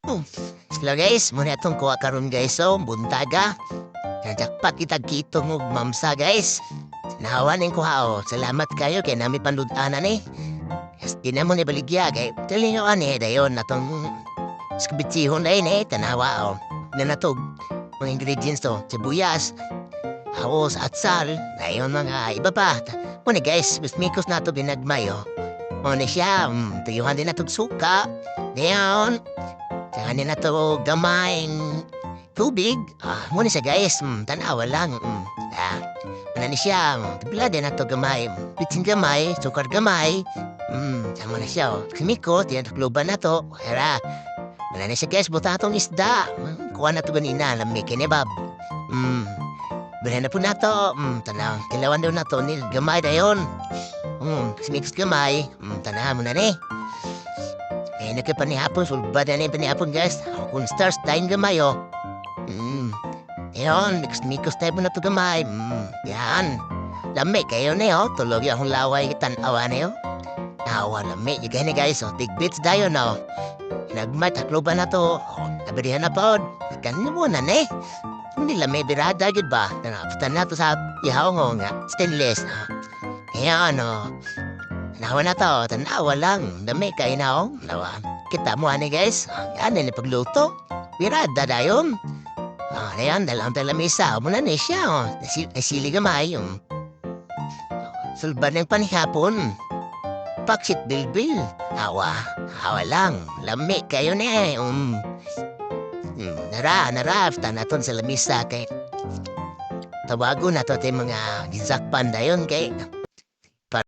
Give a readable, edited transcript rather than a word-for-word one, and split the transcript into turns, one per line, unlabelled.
Hmm. Hello guys, muna itong kuha karon guys buntaga. Najakpat kitag kitong og mamsa guys. Nahawanin ko hao. Salamat kayo kay nami panludanan eh. Yes, di na mo ni baligya kay tilingawan eh dayon natong skibitsihon na eh tanawa na natog mga ingredients to sibuyas, haos at sal, dayon mga iba pa. Muna guys, mas mikos na to ginagmayo. Muna siya, tuyuhan din na tog suka. Dayon, tsaka na to gamayng tubig. Muna siya guys, tanawa lang. Ano na siya, tabla din na to gamay. Pitsin gamay, sukar gamay. Tama na siya, kimiko, tinatagloban na to. Hara, ano na siya guys, buta atong isda. Kuha na to ganina, lamig kinebab. Bilhan na po na to. Tanaw, kilawan daw na to, nil gamay na yun. Mix gamay, tanaw mo na ni. Eh, nagkapanihapon, sulba na ni panihapon guys. Kung stars, dahin gamay Yan, mix tayo mo na to gamay. Yan. Lamig kayo na yun. Tulog yung akong laway tanawa na yun. Nawa lamig. Yung ganyan guys, big bits tayo na. Nagmat, takloban na to. Nabirihan na po. Ganyan mo na ni. Hindi lamig, birada agad ba? Nanaputan na to sa ihaw nga. Stainless. Yan Nawa na to. Tanawa lang. Lamig kayo na Nawa. Kita mo ani guys. Yan ni pagluto. Birada na yun. Ayan, dalang talamisa. Muna na siya, Nasili gamay, Sulban ng panihapon. Paksit bilbil. Hawa lang. Lami kayo na Narafta na ton sa lamisa kay tawago na to mga ginzakpan dayon kay